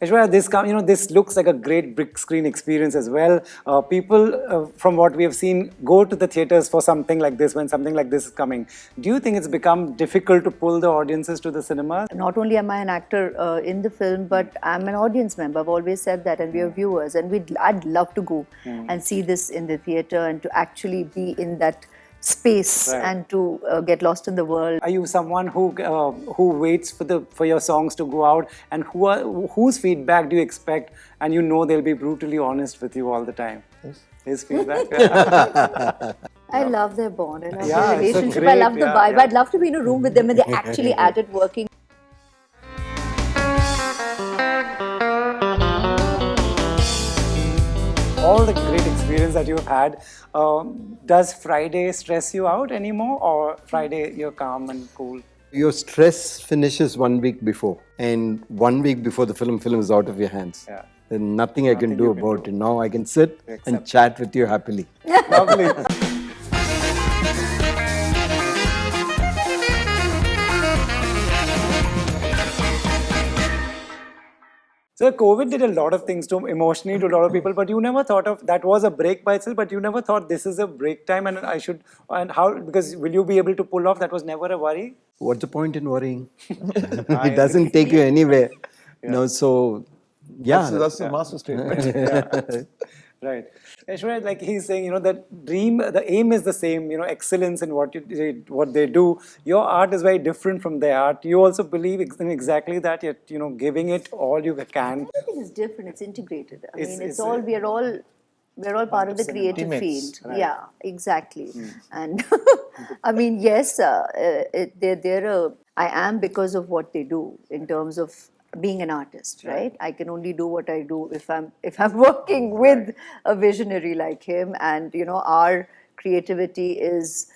Aishwarya, this looks like a great big screen experience as well. People, from what we have seen, go to the theaters for something like this when something like this is coming. Do you think it's become difficult to pull the audiences to the cinemas? Not only am I an actor in the film, but I'm an audience member. I've always said that, and we are viewers, and I'd love to go and see this in the theater and to actually be in that space and to get lost in the world. Are you someone who waits for your songs to go out, and whose feedback do you expect, and you know they'll be brutally honest with you all the time? His feedback. I love their bond. I love Yeah, their it's a relationship. I great- love the yeah, vibe. yeah. I'd love to be in a room with them and they're actually at it working. All the great experience that you've had, does Friday stress you out anymore, or Friday you're calm and cool? Your stress finishes 1 week before, and 1 week before the film is out of your hands. Yeah. There's nothing I can do about it. Now I can sit and chat with you happily. Lovely. So COVID did a lot of things to emotionally to a lot of people, but you never thought of that was a break by itself. But you never thought this is a break time, and I should, and how, because will you be able to pull off? That was never a worry. What's the point in worrying? It doesn't take you anywhere. No, so yeah. That's the master statement. Right. Aishwarya, like he's saying, the dream, the aim is the same, excellence in what they do. Your art is very different from their art. You also believe in exactly that, yet, giving it all you can. Everything is different. It's integrated. I mean, we're all part of the creative field. Right. Yeah, exactly. And I mean, yes, I am because of what they do in terms of being an artist, right? I can only do what I do if I'm working with a visionary like him, and our creativity is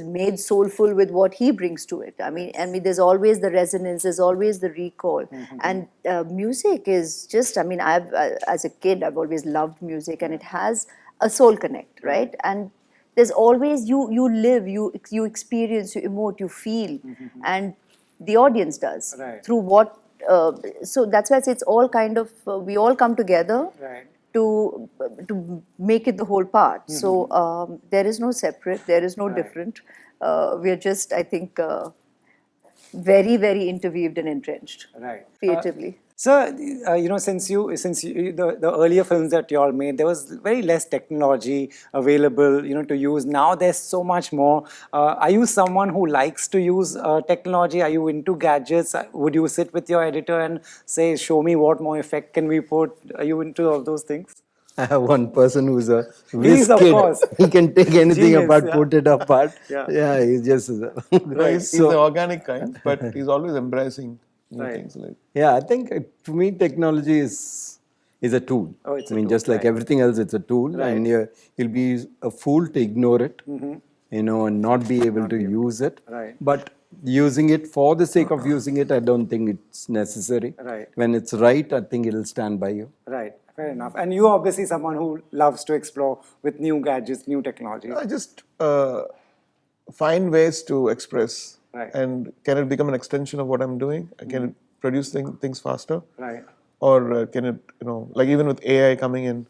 made soulful with what he brings to it. I mean, there's always the resonance, there's always the recall, and music is just. I mean, as a kid, I've always loved music, and it has a soul connect, right? And there's always you live, you experience, you emote, you feel, and the audience does through what. So that's why I say it's all kind of we all come together to make it the whole part. So there is no separate, there is no different. We are just, I think, very, very interweaved and entrenched creatively. So, since the earlier films that you all made, there was very less technology available, to use. Now there's so much more. Are you someone who likes to use technology? Are you into gadgets? Would you sit with your editor and say, show me what more effect can we put? Are you into all those things? I have one person who's a He's, of kid. course. He can take anything Genius, apart, put it apart. Yeah. He's just He's the organic kind, but he's always embracing new things. Yeah, I think to me technology is a tool. Oh, it's a I mean, tool, just like everything else, it's a tool, and you'll be a fool to ignore it, and not be able to use it. But using it for the sake of using it, I don't think it's necessary. When it's right, I think it'll stand by you. Right. Fair enough. And you're obviously someone who loves to explore with new gadgets, new technologies. I just find ways to express, and can it become an extension of what I'm doing? Can it produce things faster? Or can it, like even with AI coming in,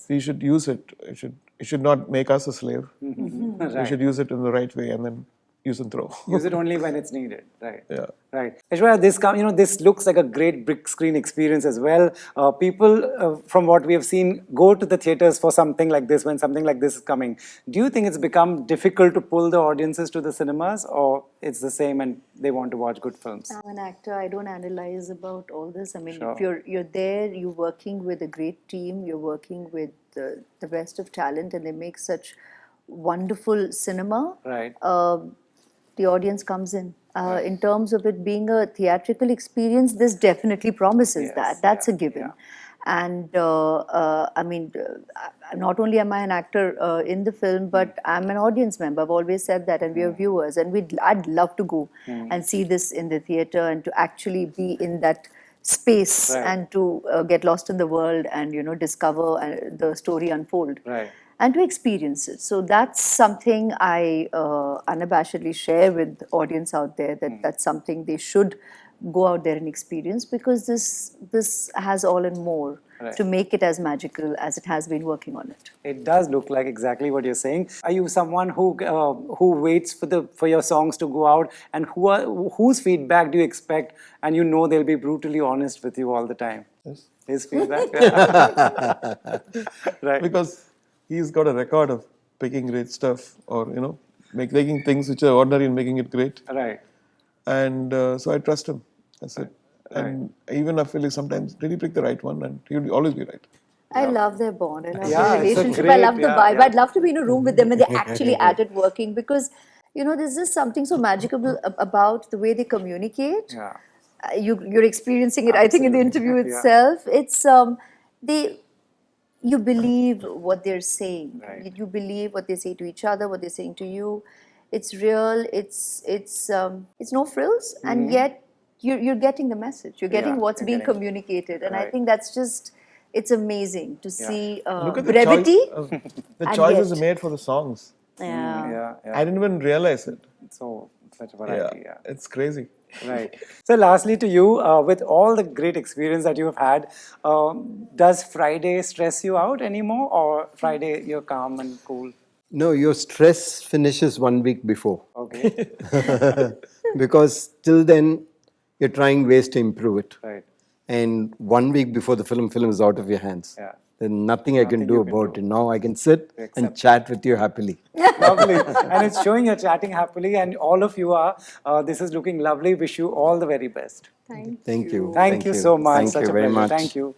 we should use it. It should not make us a slave. We should use it in the right way, and then use and throw. Use it only when it's needed. Yeah. Right. Aishwarya, this looks like a great big screen experience as well. People, from what we have seen, go to the theaters for something like this when something like this is coming. Do you think it's become difficult to pull the audiences to the cinemas, or it's the same and they want to watch good films? I'm an actor. I don't analyze about all this. I mean, if you're there, you're working with a great team, you're working with the best of talent, and they make such wonderful cinema. The audience comes in. In terms of it being a theatrical experience, this definitely promises that. That's a given. And I mean, not only am I an actor in the film, but I'm an audience member. I've always said that, and we are viewers, and I'd love to go and see this in the theater and to actually be in that space and to get lost in the world and discover the story unfold. And to experience it. So that's something I unabashedly share with the audience out there, that's something they should go out there and experience, because this has all and more to make it as magical as it has been working on it. It does look like exactly what you're saying. Are you someone who waits for your songs to go out, and whose feedback do you expect, and you know they'll be brutally honest with you all the time? Yes. His feedback, right? Because he's got a record of picking great stuff, or making things which are ordinary and making it great. Right. And so I trust him. That's it. And even I feel like sometimes, did he pick the right one? And he would always be right. I love their bond. I love Yeah, their it's a relationship. I great- love the yeah, vibe. yeah. I'd love to be in a room with them when they're actually at it working, because there's just something so magical about the way they communicate. Yeah. You're experiencing it, I think, in the interview itself. It's you believe what they're saying. Right. You believe what they say to each other, what they're saying to you. It's real. It's no frills, and yet you're getting the message. You're getting what's you're being getting- communicated, and I Right. think that's just, it's amazing to see Look at brevity. the and choices yet- are made for the songs. Yeah. Yeah. I didn't even realize it. So such a variety. Yeah. It's crazy. Right. So lastly to you, with all the great experience that you have had, does Friday stress you out anymore, or Friday you're calm and cool? No, your stress finishes 1 week before. Okay. Because till then, you're trying ways to improve it. Right. And 1 week before the film is out of your hands. Yeah. There's nothing I can do about it. Now I can sit and chat with you happily. Lovely. And it's showing you're chatting happily, and all of you are. This is looking lovely. Wish you all the very best. Thank Thank you. Thank you so much. Thank Such you a very pleasure. much. Thank you.